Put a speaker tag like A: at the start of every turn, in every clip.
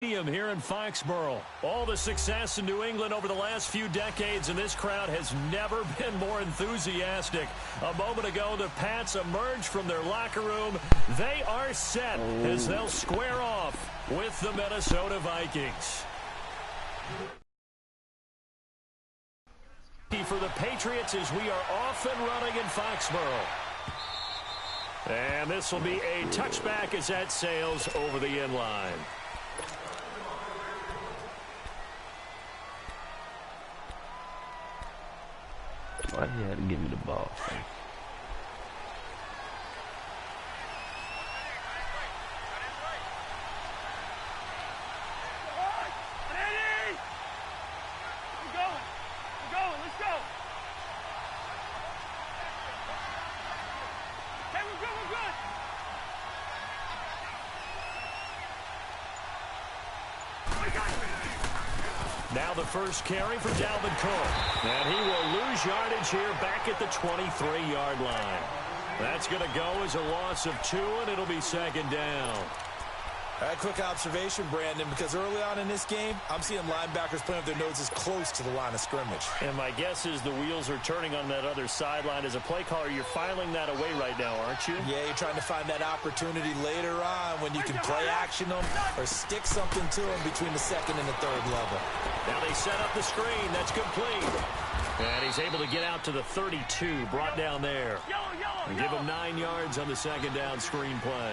A: Here in Foxborough. All the success in New England over the last few decades, and this crowd has never been more enthusiastic. A moment ago, the Pats emerged from their locker room. They are set as they'll square off with the Minnesota Vikings. For the Patriots as we are off and running in Foxborough. And this will be a touchback as that sails over the end line.
B: Why you had to give me the ball, Frank?
A: Now the first carry for Dalvin Cook. And he will lose yardage here back at the 23-yard line. That's going to go as a loss of 2, and it'll be second down.
C: All right, quick observation, Brandon, because early on in this game, I'm seeing linebackers playing with their noses close to the line of scrimmage.
A: And my guess is the wheels are turning on that other sideline. As a play caller, you're filing that away right now, aren't you?
C: Yeah, you're trying to find that opportunity later on when you can play action them or stick something to them between the second and the third level.
A: Now they set up the screen. That's complete. And he's able to get out to the 32, brought down there. And give him 9 yards on the second down screen play.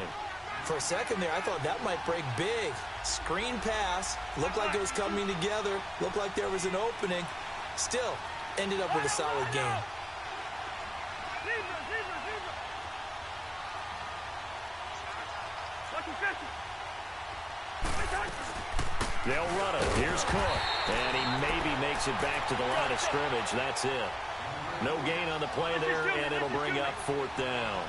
C: For a second there, I thought that might break big. Screen pass. Looked like it was coming together. Looked like there was an opening. Still, ended up with a solid game.
A: They'll run it. Here's Cook. And he maybe makes it back to the line of scrimmage. That's it. No gain on the play there, and it'll bring up 4th down.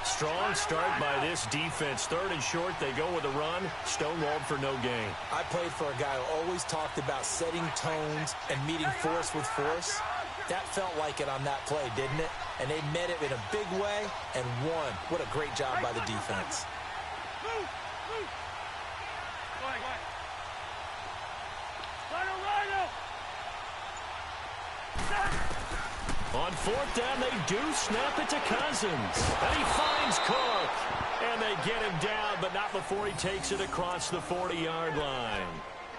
A: Strong start by this defense. 3rd and short, they go with a run. Stonewalled for no gain.
C: I played for a guy who always talked about setting tones and meeting force with force. That felt like it on that play, didn't it? And they met it in a big way and won. What a great job by the defense.
A: On 4th down, they do snap it to Cousins. And he finds Cook. And they get him down, but not before he takes it across the 40-yard line.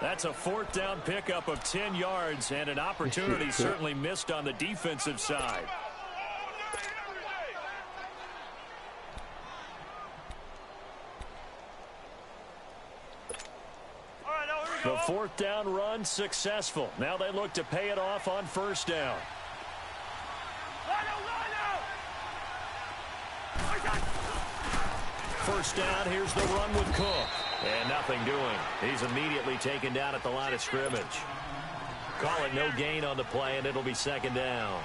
A: That's a 4th down pickup of 10 yards and an opportunity certainly missed on the defensive side. The 4th down run successful. Now they look to pay it off on 1st down. First down, here's the run with Cook. And nothing doing. He's immediately taken down at the line of scrimmage. Call it no gain on the play, and it'll be 2nd down.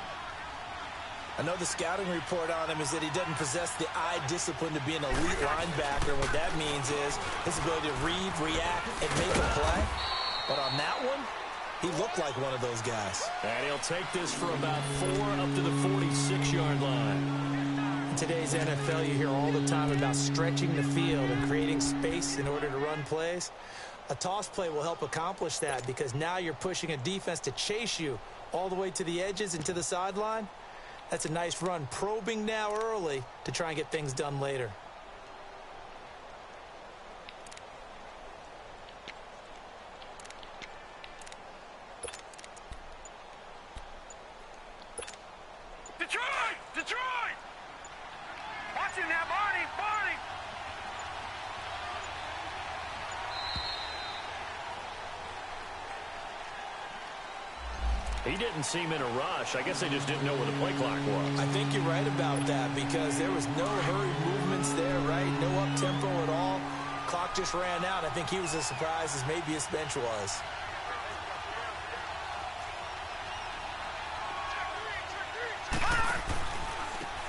C: I know the scouting report on him is that he doesn't possess the eye discipline to be an elite linebacker. What that means is his ability to read, react, and make a play. But on that one, he looked like one of those guys.
A: And he'll take this for about 4 up to the 46-yard line.
C: In today's NFL, you hear all the time about stretching the field and creating space in order to run plays. A toss play will help accomplish that because now you're pushing a defense to chase you all the way to the edges and to the sideline. That's a nice run, probing now early to try and get things done later.
D: Detroit! Watching now, Barney!
A: He didn't seem in a rush. I guess they just didn't know where the play clock was.
C: I think you're right about that because there was no hurried movements there, right? No up-tempo at all. Clock just ran out. I think he was as surprised as maybe his bench was.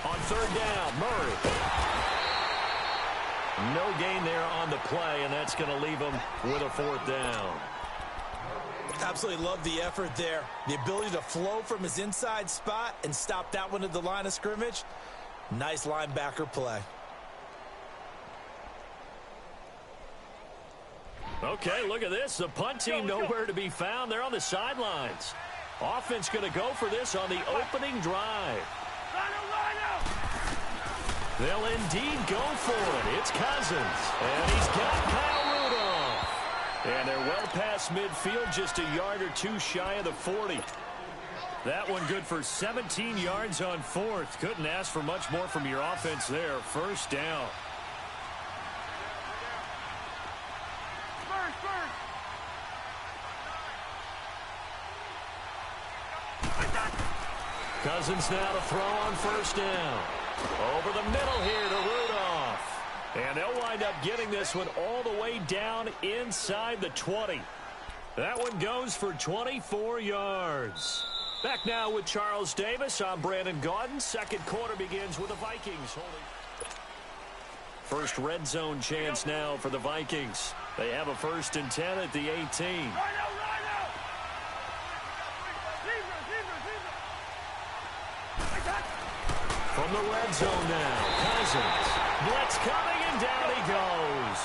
A: On 3rd down, Murray. No gain there on the play, and that's going to leave him with a 4th down.
C: Absolutely love the effort there. The ability to flow from his inside spot and stop that one at the line of scrimmage. Nice linebacker play.
A: Okay, look at this. The punt team nowhere to be found. They're on the sidelines. Offense going to go for this on the opening drive. They'll indeed go for it. It's Cousins. And he's got Kyle Rudolph. And they're well past midfield, just a yard or two shy of the 40. That one good for 17 yards on fourth. Couldn't ask for much more from your offense there. First down. Cousins now to throw on first down. Over the middle here to Rudolph. And they'll wind up getting this one all the way down inside the 20. That one goes for 24 yards. Back now with Charles Davis. I'm Brandon Gaudin. Second quarter begins with the Vikings holding. First red zone chance now for the Vikings. They have a 1st and 10 at the 18. From the red zone now, Cousins. Blitz coming, and down he goes.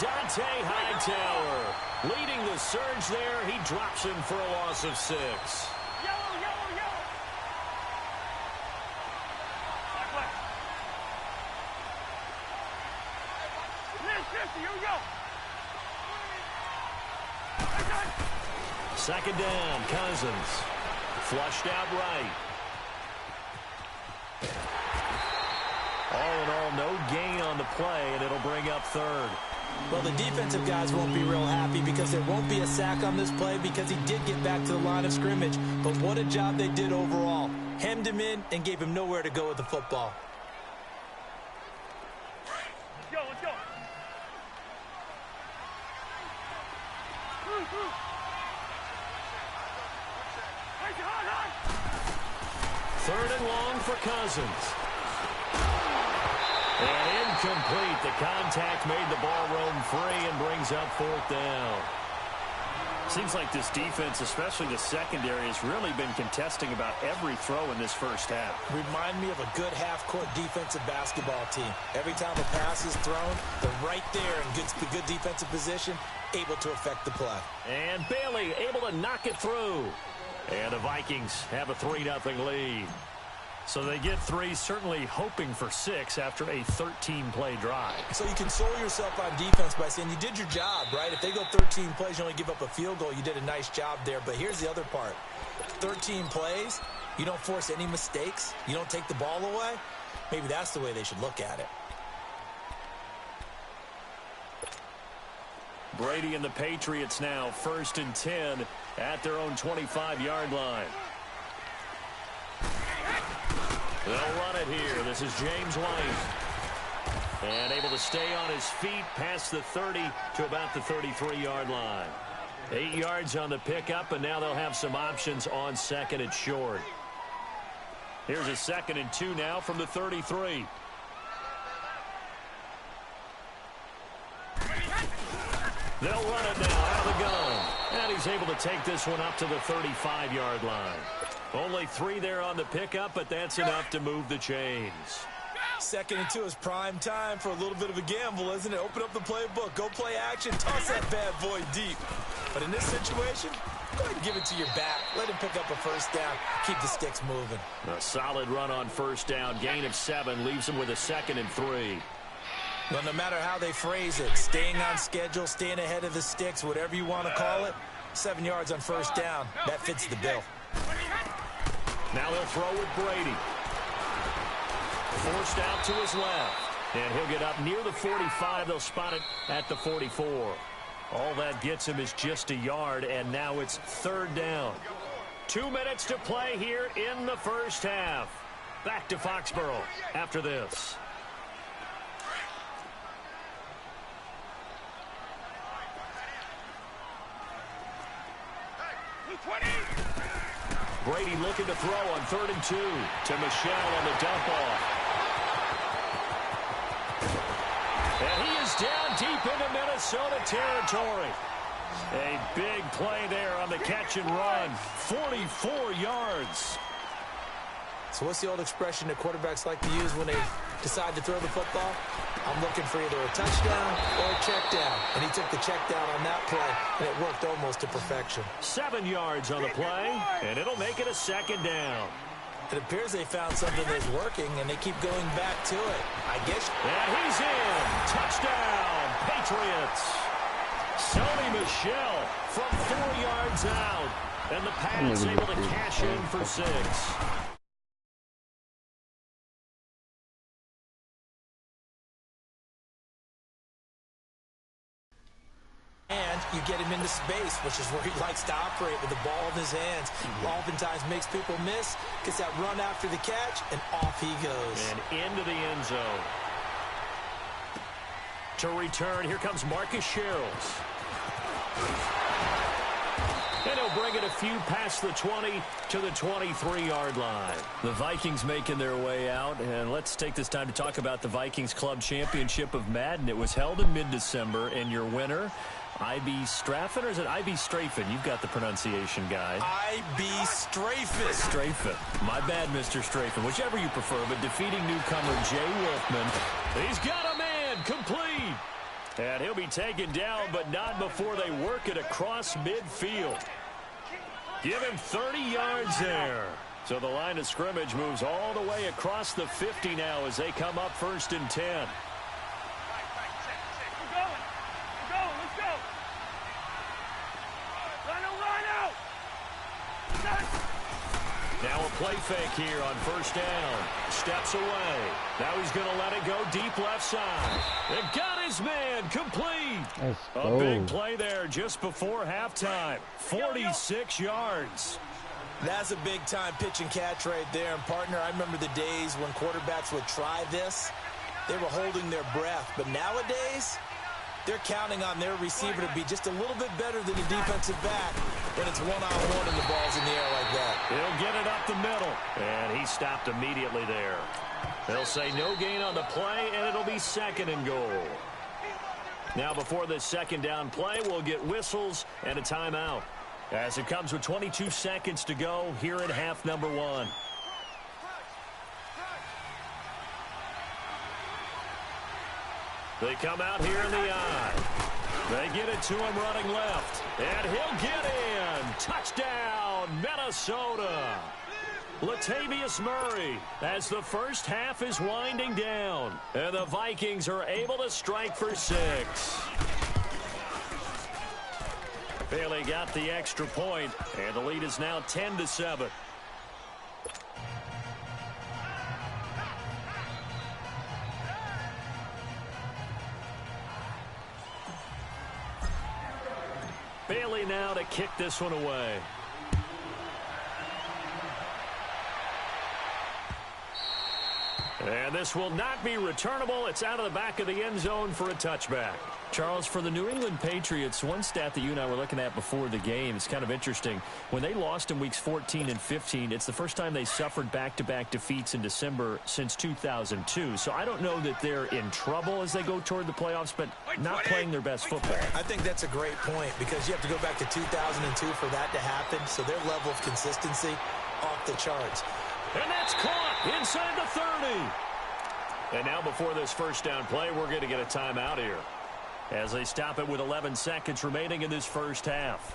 A: Dante Hightower leading the surge there. He drops him for a loss of 6. Second down, Cousins. Flushed out right. All in all, no gain on the play, and it'll bring up third.
C: Well, the defensive guys won't be real happy because there won't be a sack on this play because he did get back to the line of scrimmage. But what a job they did overall. Hemmed him in and gave him nowhere to go with the football.
D: Let's go.
A: Third and long for Cousins. And incomplete. The contact made the ball roam free and brings up 4th down. Seems like this defense, especially the secondary, has really been contesting about every throw in this first half.
C: Remind me of a good half-court defensive basketball team. Every time a pass is thrown, they're right there in good defensive position, able to affect the play.
A: And Bailey able to knock it through. And the Vikings have a 3-0 lead. So they get 3, certainly hoping for 6 after a 13-play drive.
C: So you console yourself on defense by saying you did your job, right? If they go 13 plays, you only give up a field goal, you did a nice job there. But here's the other part. 13 plays, you don't force any mistakes, you don't take the ball away. Maybe that's the way they should look at it.
A: Brady and the Patriots now 1st and 10 at their own 25-yard line. They'll run it here. This is James White. And able to stay on his feet past the 30 to about the 33-yard line. 8 yards on the pickup, and now they'll have some options on 2nd and short. Here's a 2nd and 2 now from the 33. They'll run it now out of the gun. And he's able to take this one up to the 35-yard line. Only 3 there on the pickup, but that's enough to move the chains.
C: 2nd and 2 is prime time for a little bit of a gamble, isn't it? Open up the playbook, go play action, toss that bad boy deep. But in this situation, go ahead and give it to your back. Let him pick up a 1st down, keep the sticks moving.
A: A solid run on 1st down, gain of 7, leaves him with a 2nd and 3.
C: Well, no matter how they phrase it, staying on schedule, staying ahead of the sticks, whatever you want to call it, 7 yards on 1st down, that fits the bill.
A: Now they'll throw with Brady. Forced out to his left. And he'll get up near the 45. They'll spot it at the 44. All that gets him is just a yard, and now it's 3rd down. 2 minutes to play here in the first half. Back to Foxborough after this. Brady looking to throw on 3rd and 2 to Michel on the dump off. And he is down deep into Minnesota territory. A big play there on the catch and run. 44 yards.
C: So what's the old expression that quarterbacks like to use when they decide to throw the football, I'm looking for either a touchdown or a check down. And he took the check down on that play, and it worked almost to perfection.
A: 7 yards on the play, and it'll make it a second down.
C: It appears they found something that's working, and they keep going back to it. I guess.
A: And he's in. Touchdown, Patriots. Sony Michel from 4 yards out. And the Pats able to cash in for 6.
C: And you get him into space, which is where he likes to operate with the ball in his hands. Oftentimes makes people miss, gets that run after the catch, and off he goes.
A: And into the end zone. To return, here comes Marcus Sherrills. And he'll bring it a few past the 20 to the 23-yard line. The Vikings making their way out. And let's take this time to talk about the Vikings Club Championship of Madden. It was held in mid-December, and your winner, I.B. Straffen, or is it I.B. Strafen? You've got the pronunciation guide.
C: I.B. Strafen.
A: Strafen. My bad, Mr. Strafen. Whichever you prefer, but defeating newcomer Jay Wolfman. He's got a man complete. And he'll be taken down, but not before they work it across midfield. Give him 30 yards there. So the line of scrimmage moves all the way across the 50 now as they come up 1st and 10.
D: We're going, let's go. Rhino.
A: Now a play fake here on 1st down. Steps away. Now he's going to let it go deep left side. They've got his man complete. A big play there just before halftime. 46 yards.
C: That's a big-time pitch and catch right there. And, partner, I remember the days when quarterbacks would try this. They were holding their breath. But nowadays, they're counting on their receiver to be just a little bit better than the defensive back when it's one-on-one and the ball's in the air like that.
A: He'll get it up the middle. And he stopped immediately there. They'll say no gain on the play, and it'll be 2nd and goal. Now before this 2nd down play, we'll get whistles and a timeout. As it comes with 22 seconds to go here at half number 1. They come out here in the eye. They get it to him running left. And he'll get in. Touchdown, Minnesota. Latavius Murray as the first half is winding down. And the Vikings are able to strike for 6. Bailey got the extra point, and the lead is now 10-7. Bailey now to kick this one away. And this will not be returnable. It's out of the back of the end zone for a touchback. Charles, for the New England Patriots, one stat that you and I were looking at before the game is kind of interesting. When they lost in weeks 14 and 15, it's the first time they suffered back-to-back defeats in December since 2002. So I don't know that they're in trouble as they go toward the playoffs, but not playing their best football.
C: I think that's a great point because you have to go back to 2002 for that to happen. So their level of consistency off the charts.
A: And that's caught inside the 30. And now before this first down play, we're going to get a timeout here as they stop it with 11 seconds remaining in this first half.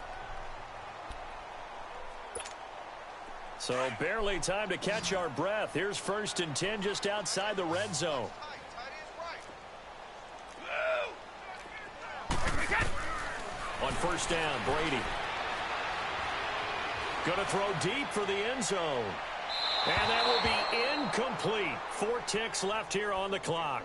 A: So barely time to catch our breath. Here's 1st and 10 just outside the red zone. On 1st down, Brady. Going to throw deep for the end zone. And that will be incomplete. 4 ticks left here on the clock.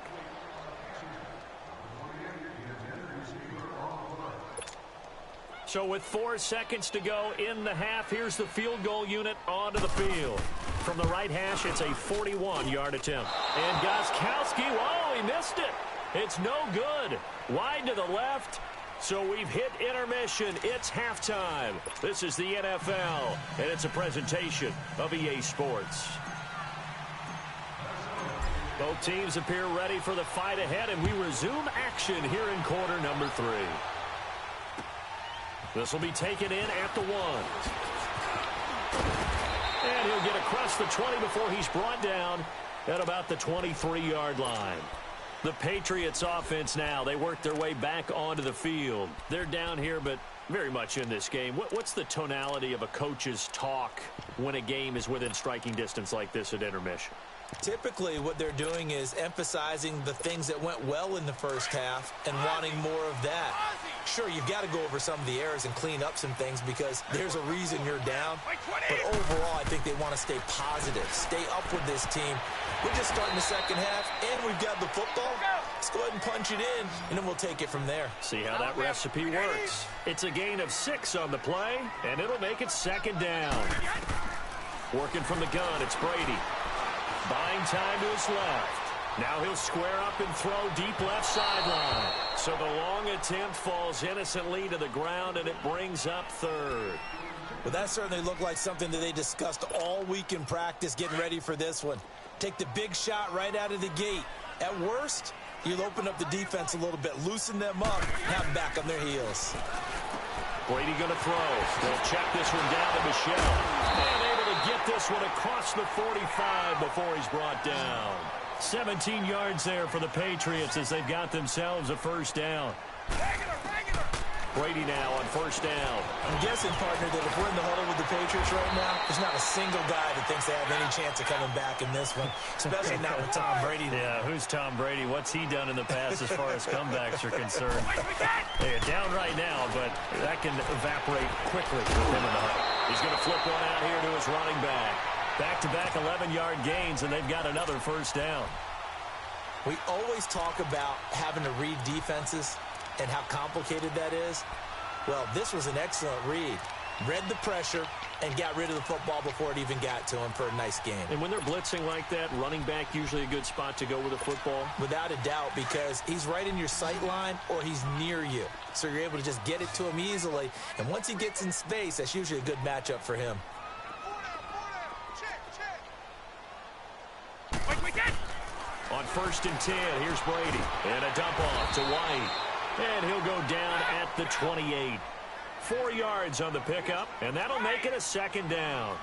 A: So with 4 seconds to go in the half, here's the field goal unit onto the field. From the right hash, it's a 41-yard attempt. And Gostkowski, whoa, he missed it. It's no good. Wide to the left. So we've hit intermission. It's halftime. This is the NFL, and it's a presentation of EA Sports. Both teams appear ready for the fight ahead, and we resume action here in quarter number 3. This will be taken in at the 1. And he'll get across the 20 before he's brought down at about the 23-yard line. The Patriots offense now, they work their way back onto the field. They're down here, but very much in this game. What's the tonality of a coach's talk when a game is within striking distance like this at intermission?
C: Typically, what they're doing is emphasizing the things that went well in the first half and wanting more of that. Sure, you've got to go over some of the errors and clean up some things because there's a reason you're down. But overall, I think they want to stay positive, stay up with this team. We're just starting the second half, and we've got the football. Let's go ahead and punch it in, and then we'll take it from there.
A: See how that recipe works. It's a gain of 6 on the play, and it'll make it second down. Working from the gun, it's Brady. Buying time to his left. Now he'll square up and throw deep left sideline. So the long attempt falls innocently to the ground, and it brings up third.
C: Well, that certainly looked like something that they discussed all week in practice, getting ready for this one. Take the big shot right out of the gate. At worst, you'll open up the defense a little bit, loosen them up, have them back on their heels.
A: Brady going to throw. They'll check this one down to Michel. And able to get this one across the 45 before he's brought down. 17 yards there for the Patriots as they've got themselves a first down. Brady now on first down.
C: I'm guessing, partner, that if we're in the huddle with the Patriots right now, there's not a single guy that thinks they have any chance of coming back in this one, especially not with Tom Brady.
A: Yeah, who's Tom Brady? What's he done in the past as far as comebacks are concerned? They're down right now, but that can evaporate quickly with him in the huddle. He's going to flip one out here to his running back. Back-to-back 11-yard gains, and they've got another first down.
C: We always talk about having to read defenses and how complicated that is. Well, this was an excellent read. Read the pressure and got rid of the football before it even got to him for a nice game.
A: And when they're blitzing like that, running back usually a good spot to go with a football?
C: Without a doubt, because he's right in your sight line or he's near you. So you're able to just get it to him easily. And once he gets in space, that's usually a good matchup for him.
A: On 1st and 10, here's Brady. And a dump off to White. And he'll go down at the 28. 4 yards on the pickup, and that'll make it a second down.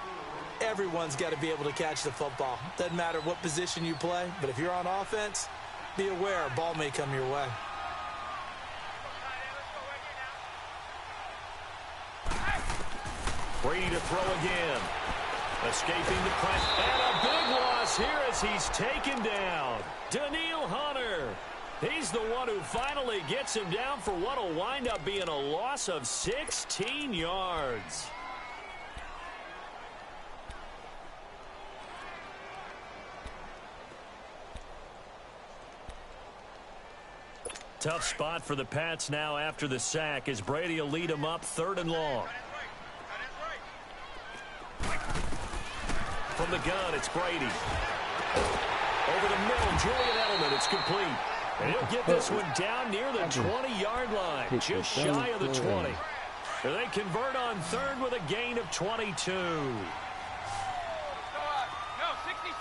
C: Everyone's got to be able to catch the football. Doesn't matter what position you play, but if you're on offense, be aware a ball may come your way.
A: Brady to throw again. Escaping the press. And a big loss here as he's taken down. Danielle Hunter. He's the one who finally gets him down for what will wind up being a loss of 16 yards. Tough spot for the Pats now after the sack as Brady will lead them up 3rd and long. From the gun, it's Brady. Over the middle, Julian Edelman, it's complete. And he'll get this one down near the 20-yard line, just shy of the 20. And they convert on 3rd with a gain of 22.
D: No, 66.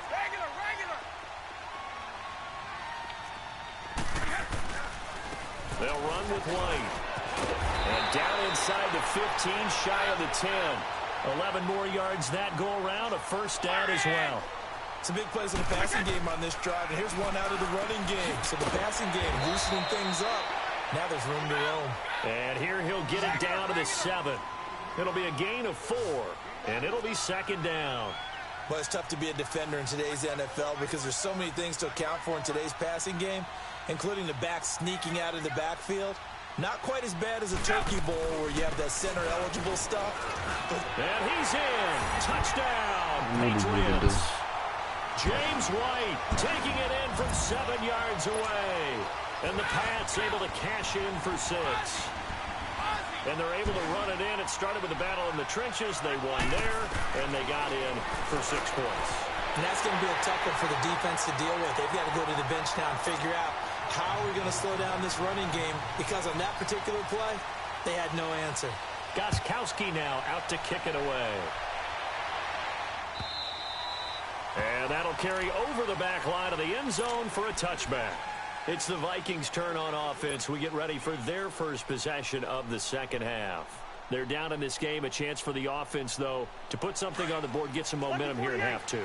D: Regular.
A: They'll run with White. And down inside the 15, shy of the 10. 11 more yards that go around, a first down as well.
C: Some big plays in the passing game on this drive, and here's one out of the running game. So the passing game loosening things up. Now there's room to roam.
A: And here he'll get it down to the 7. It'll be a gain of 4, and it'll be second down.
C: Well, it's tough to be a defender in today's NFL because there's so many things to account for in today's passing game, including the back sneaking out of the backfield. Not quite as bad as a turkey bowl where you have that center-eligible stuff.
A: And he's in. Touchdown, Patriots. James White taking it in from 7 yards away. And the Pats able to cash in for 6. And they're able to run it in. It started with a battle in the trenches. They won there, and they got in for 6 points.
C: And that's going to be a tough one for the defense to deal with. They've got to go to the bench now and figure out how are we going to slow down this running game, because on that particular play, they had no answer.
A: Gostkowski now out to kick it away. And that'll carry over the back line of the end zone for a touchback. It's the Vikings' turn on offense. We get ready for their first possession of the second half. They're down in this game. A chance for the offense, though, to put something on the board, get some momentum here in half 2.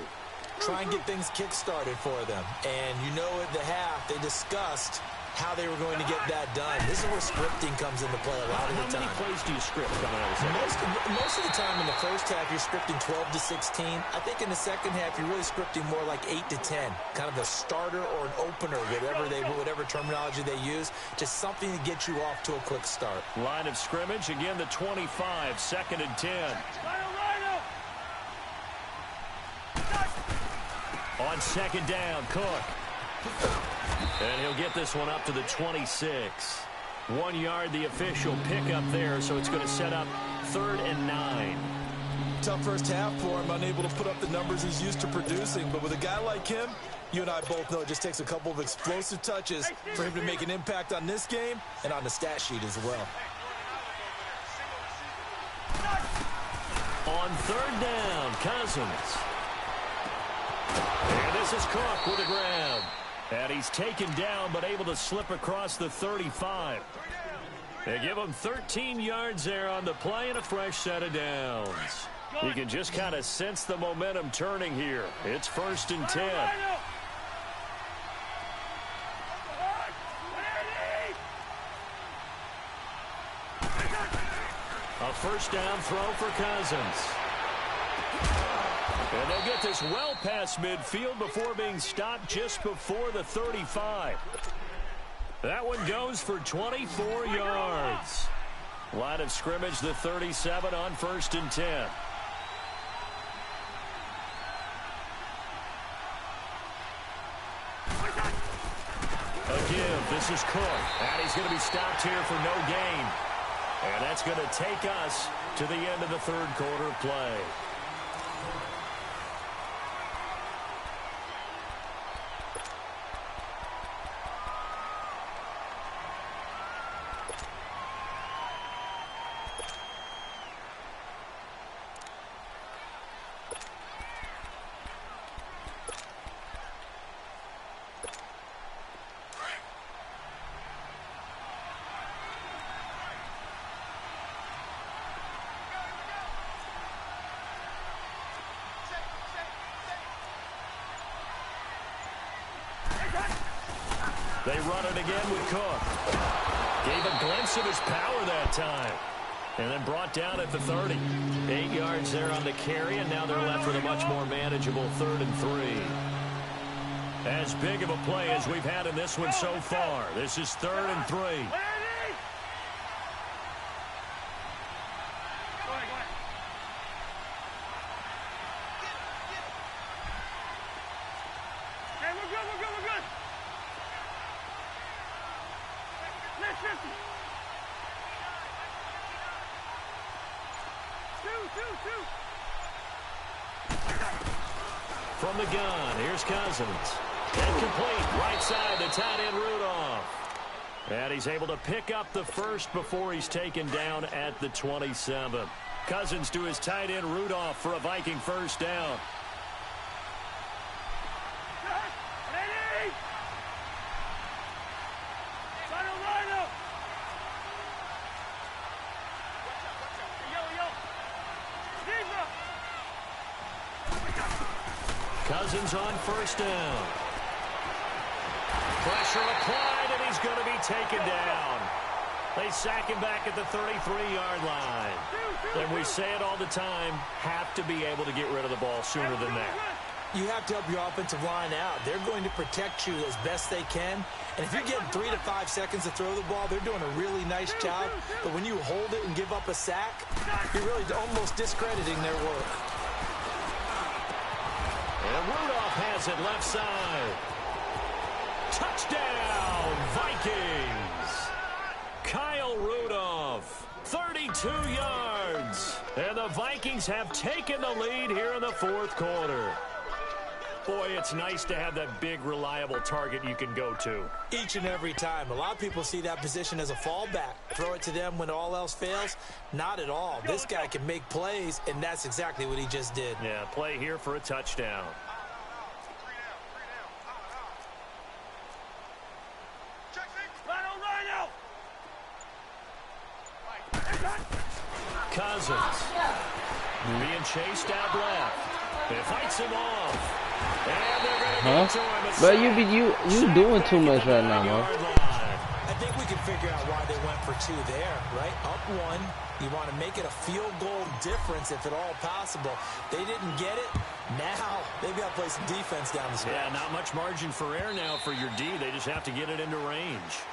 C: try and get things kick-started for them. And you know at the half, they discussed how they were going to get that done. This is where scripting comes into play a lot of the time.
A: How many plays do you script coming out of the second?
C: Most of the time in the first half, you're scripting 12 to 16. I think in the second half, you're really scripting more like 8 to 10. Kind of a starter or an opener, whatever terminology they use. Just something to get you off to a quick start.
A: Line of scrimmage, again, the 25, 2nd and 10. On 2nd down, Cook. And he'll get this one up to the 26. 1 yard, the official pickup there, so it's going to set up 3rd and 9.
E: Tough first half for him, unable to put up the numbers he's used to producing. But with a guy like him, you and I both know it just takes a couple of explosive touches for him to make an impact on this game and on the stat sheet as well.
A: On 3rd down, Cousins. And this is Cook with a grab. And he's taken down, but able to slip across the 35. They give him 13 yards there on the play and a fresh set of downs. You can just kind of sense the momentum turning here. It's 1st and 10. A first down throw for Cousins. And they'll get this well past midfield before being stopped just before the 35. That one goes for 24 yards. Line of scrimmage, the 37 on 1st and 10. Again, this is Cook. And he's going to be stopped here for no gain. And that's going to take us to the end of the 3rd quarter play. They run it again with Cook. Gave a glimpse of his power that time. And then brought down at the 30. 8 yards there on the carry, and now they're left with a much more manageable 3rd and 3. As big of a play as we've had in this one so far. This is 3rd and 3. From the gun, here's Cousins. And complete, right side to tight end Rudolph. And he's able to pick up the first before he's taken down at the 27. Cousins to his tight end Rudolph for a Viking first down. Cousins on first down. Pressure applied, and he's going to be taken down. They sack him back at the 33-yard line. And we say it all the time, have to be able to get rid of the ball sooner than that.
C: You have to help your offensive line out. They're going to protect you as best they can. And if you're getting 3 to 5 seconds to throw the ball, they're doing a really nice job. But when you hold it and give up a sack, you're really almost discrediting their work.
A: And Rudolph has it left side. Touchdown, Vikings. Kyle Rudolph, 32 yards. And the Vikings have taken the lead here in the 4th quarter. Boy, it's nice to have that big, reliable target you can go to.
C: Each and every time. A lot of people see that position as a fallback. Throw it to them when all else fails. Not at all. This guy can make plays, and that's exactly what he just did.
A: Yeah, play here for a touchdown. Cousins being chased out left. It fights him off. And they're going to
B: Huh?
A: get to him. A
B: But
A: sack.
B: you doing too much right now, man.
A: Yard line.
C: I think we can figure out why they went for 2 there, right? Up 1. You want to make it a field goal difference if at all possible. They didn't get it. Now they've got to play some defense down the stretch.
A: Yeah, not much margin for error now for your D. They just have to get it into range.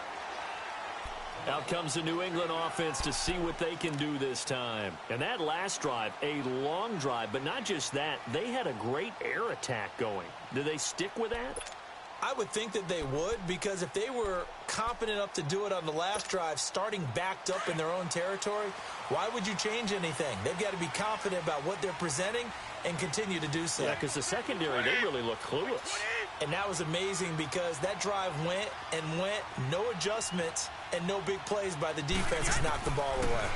A: Out comes the New England offense to see what they can do this time. And that last drive, a long drive, but not just that. They had a great air attack going. Do they stick with that?
C: I would think that they would, because if they were confident enough to do it on the last drive, starting backed up in their own territory, why would you change anything? They've got to be confident about what they're presenting and continue to do so.
A: Yeah, because the secondary, they really look clueless.
C: And that was amazing because that drive went and went, no adjustments, and no big plays by the defense to knock the ball away.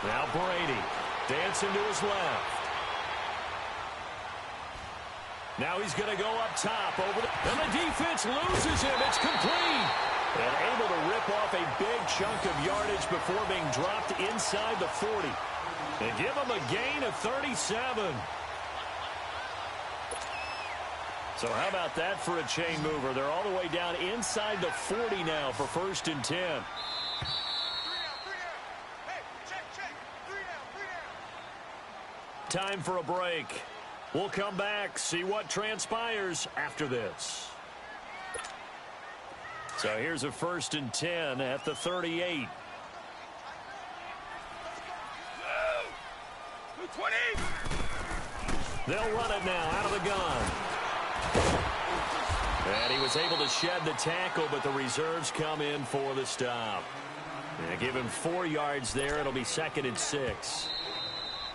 A: Now Brady dancing to his left. Now he's going to go up top over and the defense loses him. It's complete. And able to rip off a big chunk of yardage before being dropped inside the 40. And give him a gain of 37. So how about that for a chain mover? They're all the way down inside the 40 now for 1st and 10. Time for a break. We'll come back, see what transpires after this. So here's a 1st and 10 at the 38.
D: 20.
A: They'll run it now out of the gun. And he was able to shed the tackle, but the reserves come in for the stop. And give him 4 yards there. It'll be 2nd and 6.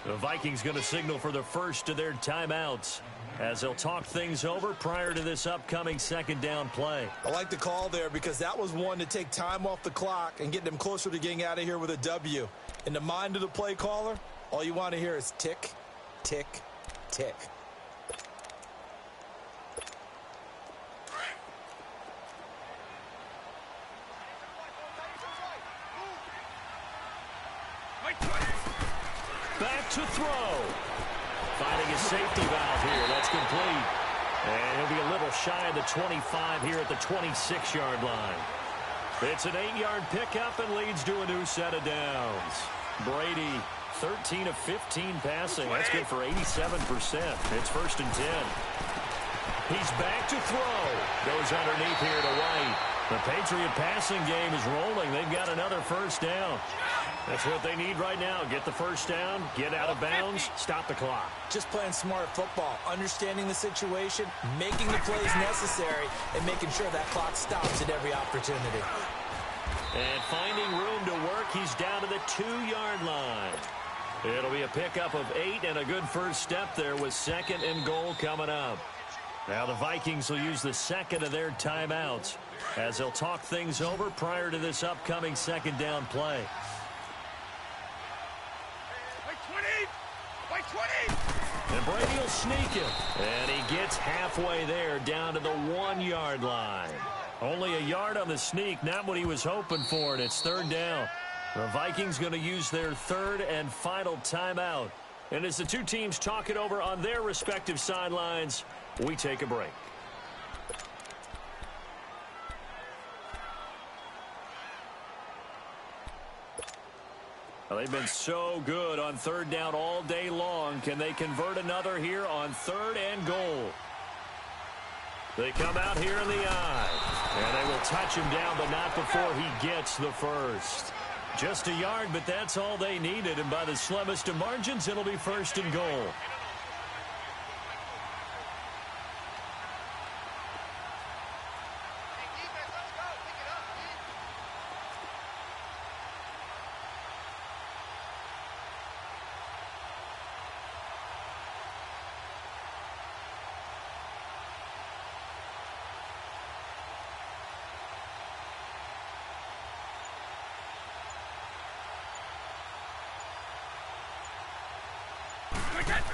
A: The Vikings going to signal for the first of their timeouts as they'll talk things over prior to this upcoming 2nd down play.
E: I like the call there because that was one to take time off the clock and get them closer to getting out of here with a W. In the mind of the play caller, all you want to hear is tick, tick, tick.
A: Back to throw. Finding a safety valve here. That's complete. And he'll be a little shy of the 25 here at the 26-yard line. It's an 8-yard pickup and leads to a new set of downs. Brady, 13 of 15 passing. That's good for 87%. It's 1st and 10. He's back to throw. Goes underneath here to White. The Patriot passing game is rolling. They've got another 1st down. That's what they need right now. Get the 1st down, get out of bounds, stop the clock.
C: Just playing smart football, understanding the situation, making the plays necessary, and making sure that clock stops at every opportunity.
A: And finding room to work, he's down to the 2-yard line. It'll be a pickup of 8 and a good first step there with 2nd and goal coming up. Now the Vikings will use the 2nd of their timeouts as they'll talk things over prior to this upcoming 2nd down play. And Brady will sneak him. And he gets halfway there down to the 1-yard line. Only a yard on the sneak, not what he was hoping for, and it's 3rd down. The Vikings going to use their 3rd and final timeout. And as the two teams talk it over on their respective sidelines, we take a break. Well, they've been so good on 3rd down all day long. Can they convert another here on 3rd and goal? They come out here in the eye. And they will touch him down, but not before he gets the 1st. Just a yard, but that's all they needed. And by the slimmest of margins, it'll be 1st and goal.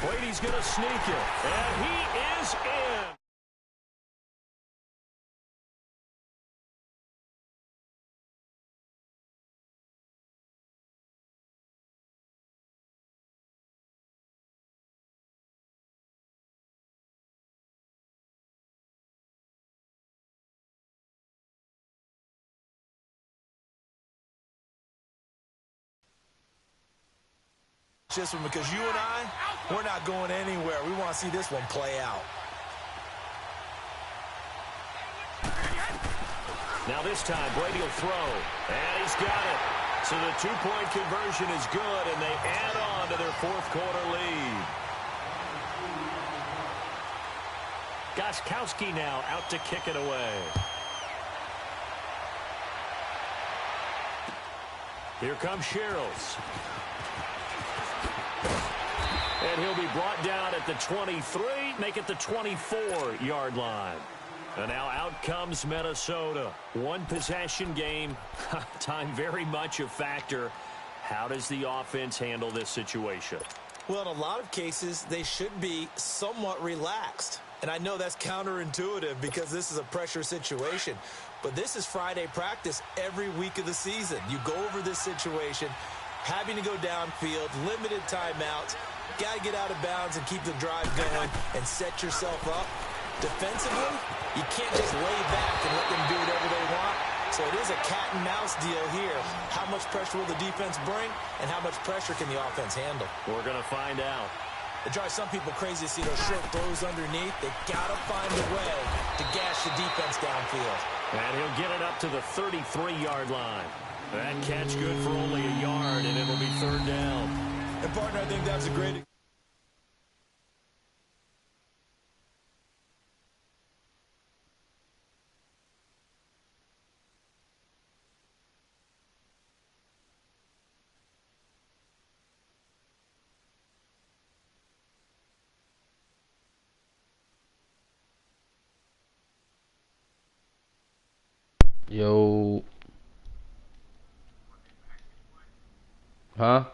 A: Brady's going to sneak it, and he is in.
E: this one because you and we're not going anywhere. We want to see this one play out.
A: Now this time, Brady will throw, and he's got it. So the two-point conversion is good, and they add on to their fourth-quarter lead. Gostkowski now out to kick it away. Here comes Sherrills. And he'll be brought down at the 23, make it the 24-yard line. And now out comes Minnesota. One possession game. Time very much a factor. How does the offense handle this situation?
C: Well, in a lot of cases, they should be somewhat relaxed. And I know that's counterintuitive because this is a pressure situation. But this is Friday practice every week of the season. You go over this situation, having to go downfield, limited timeouts, got to get out of bounds and keep the drive going and set yourself up. Defensively, you can't just lay back and let them do whatever they want. So it is a cat and mouse deal here. How much pressure will the defense bring, and how much pressure can the offense handle?
A: We're going to find out.
C: It drives some people crazy to see those short throws underneath. They got to find a way to gash the defense downfield.
A: And he'll get it up to the 33-yard line. That catch good for only a yard, and it'll be third down.
E: And, partner, I think that's a great...
B: Yo. Huh?